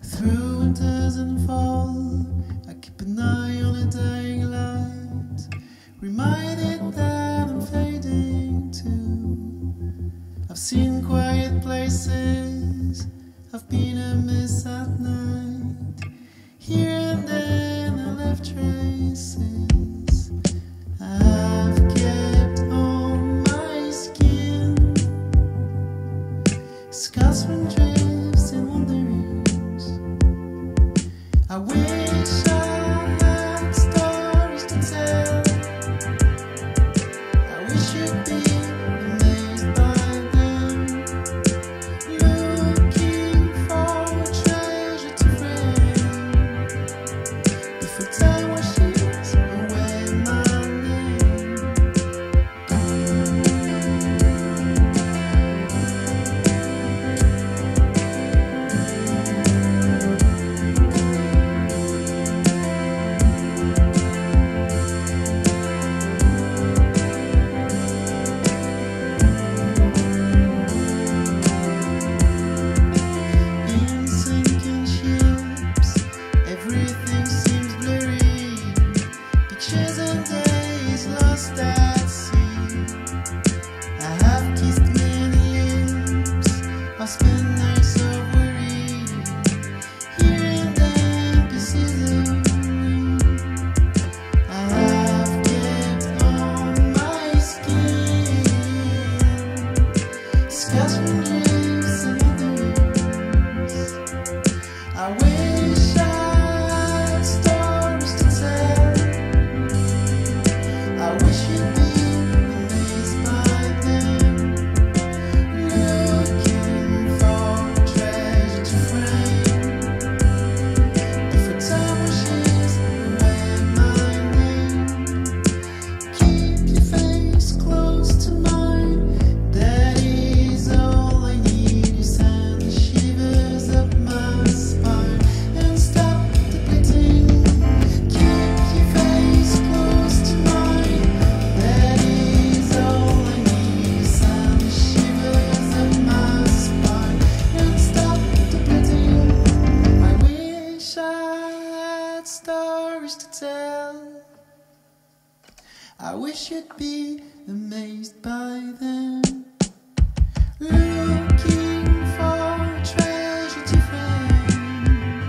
Through winters and fall, I keep an eye on a dying light, reminded that I'm fading too. I've seen quiet places, I've been amiss at night. Here and then I left traces I've kept on my skin, scars from drifts and wanderings. I wish I had stories to tell. I wish you'd be amazed by them, looking for a treasure to find before time washes away my name. In sinking ships, everything seems blurry. Pictures and days lost at sea. I have kissed many lips, I've spent nights of worry. Here and then pieces of me I have kept on my skin, scars from drifts and wanderings. I wish I had stories to tell. I wish you'd be amazed by them, looking for a treasure to frame before time washes away my name. Keep your face close to mine, that is all I need. You send the shivers up my spine and stop the beating. Keep your face close to mine, that is all I need. You send the shivers up my spine and stop the beating. I wish I had stories to tell. I wish you'd be amazed by them, looking for a treasure to find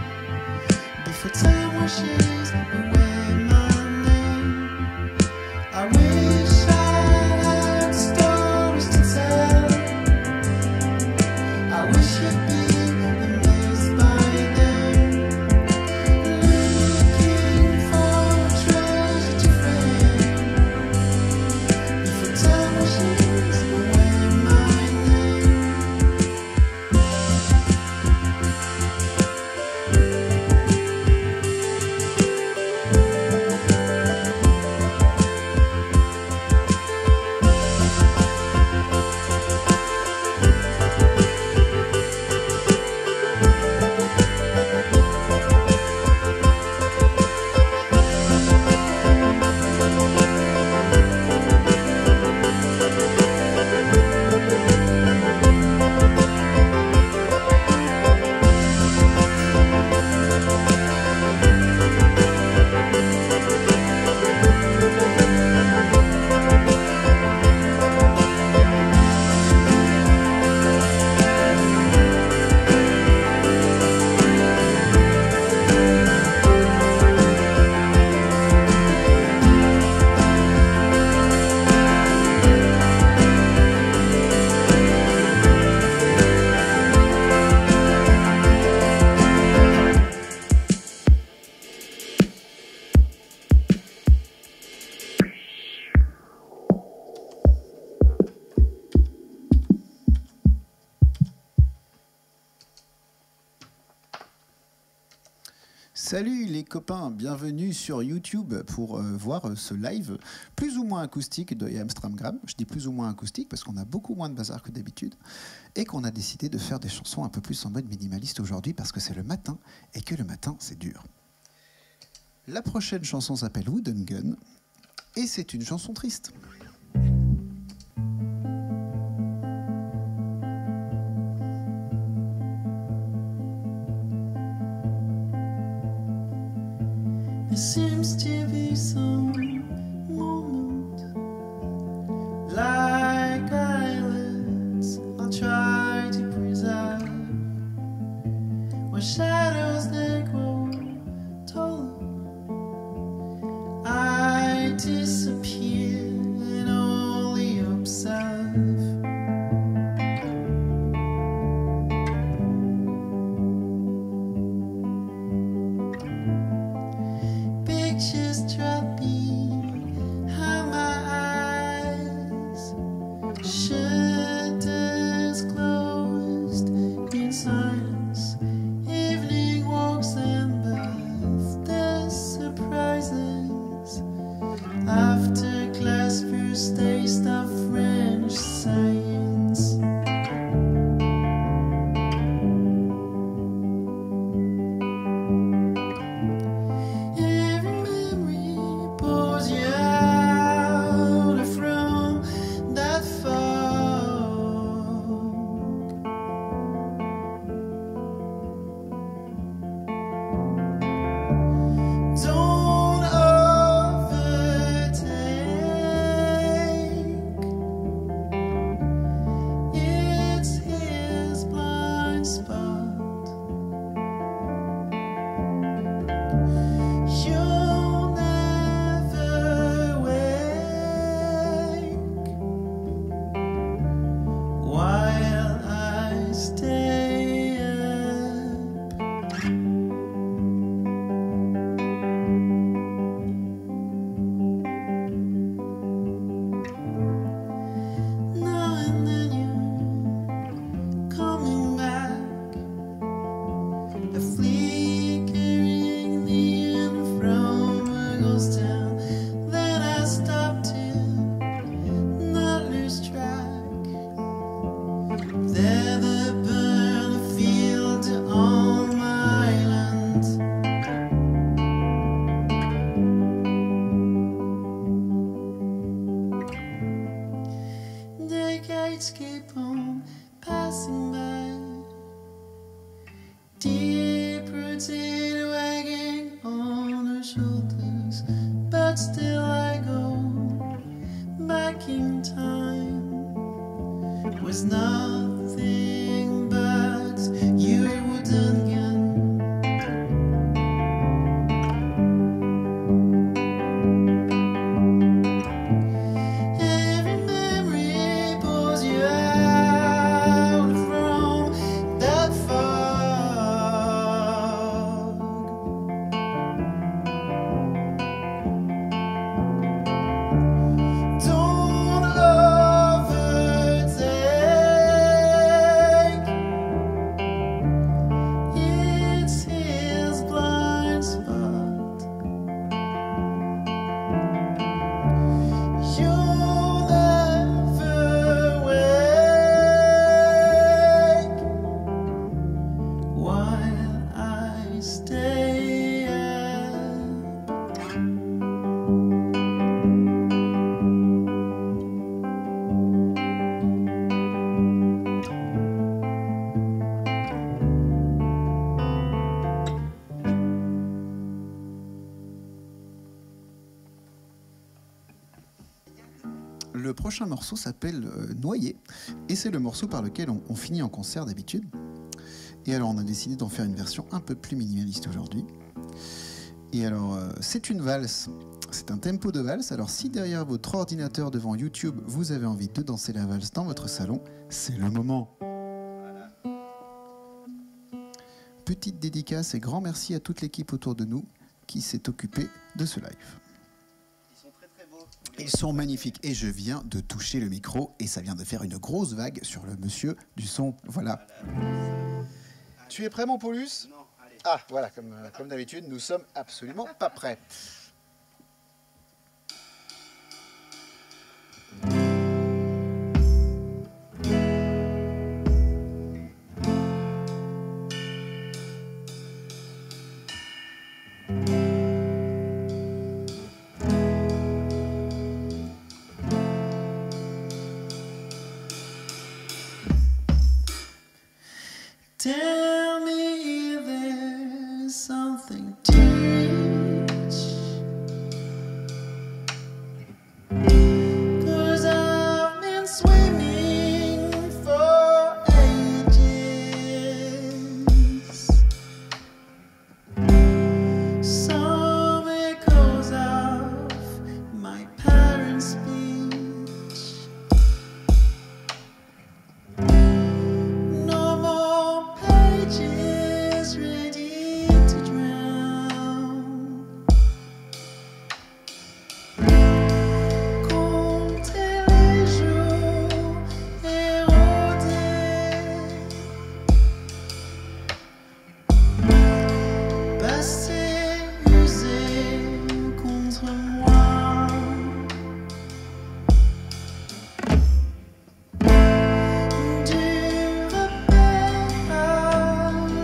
before time washes away my name. I wish I had stories to tell. I wish you'd be amazed by them, looking for a treasure to find before time washes Salut les copains, bienvenue sur YouTube pour voir ce live plus ou moins acoustique de Amstramgram. Je dis plus ou moins acoustique parce qu'on a beaucoup moins de bazar que d'habitude et qu'on a décidé de faire des chansons un peu plus en mode minimaliste aujourd'hui parce que c'est le matin et que le matin c'est dur. La prochaine chanson s'appelle Wooden Gun et c'est une chanson triste. There seems to be some moment, like islands I'll try to preserve, where shadows they grow taller. I disappear and only observe. Pictures trap me, how my eyes, shutters closed in silence, evening walks and birthday surprises, after class first taste of French science. Decades keep on passing by, deep rooted wagging on her shoulders, but still I go back in time. Was nothing but your wooden gun. Le prochain morceau s'appelle Noyer et c'est le morceau par lequel on finit en concert d'habitude. Et alors on a décidé d'en faire une version un peu plus minimaliste aujourd'hui. Et alors c'est une valse, c'est un tempo de valse. Alors si derrière votre ordinateur devant YouTube vous avez envie de danser la valse dans votre salon, c'est le moment. Petite dédicace et grand merci à toute l'équipe autour de nous qui s'est occupée de ce live. Ils sont magnifiques et je viens de toucher le micro et ça vient de faire une grosse vague sur le monsieur du son. Voilà. Tu es prêt mon Paulus? Non, allez. Ah, voilà, comme d'habitude, nous sommes absolument pas prêts. Tell me if there's something to reach, 'cause I've been swimming for ages. Some echoes of my parents' speech. No more pages ready to drown. Compter les jours érodés, passé usé contre moi. Du repère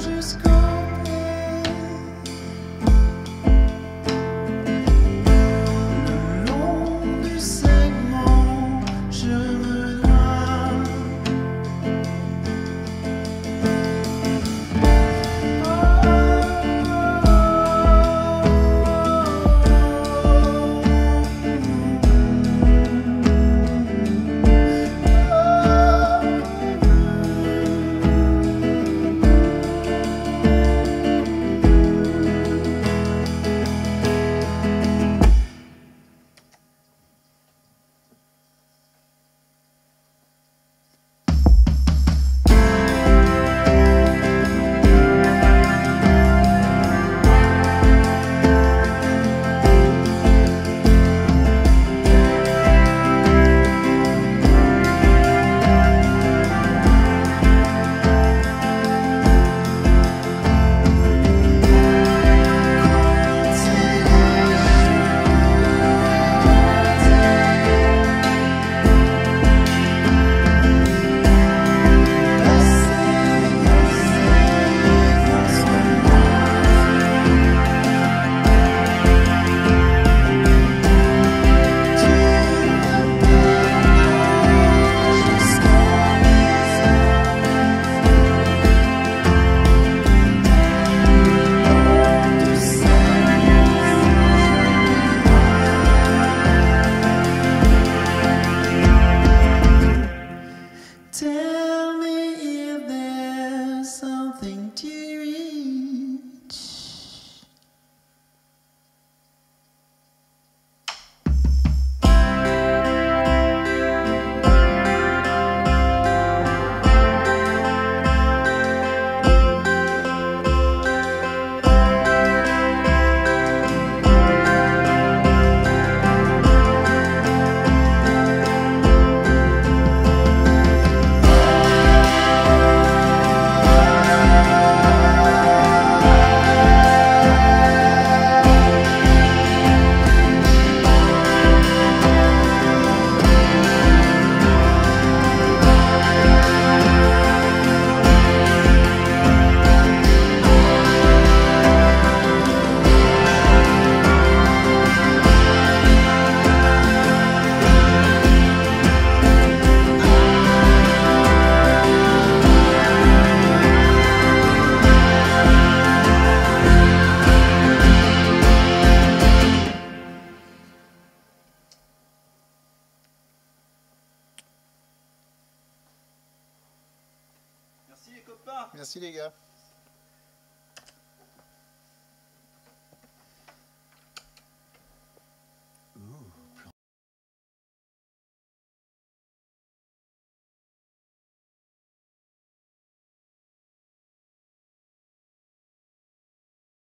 jusqu'au pied, le long du segment, je me noie. Tell me if there's something to reach. Merci les gars.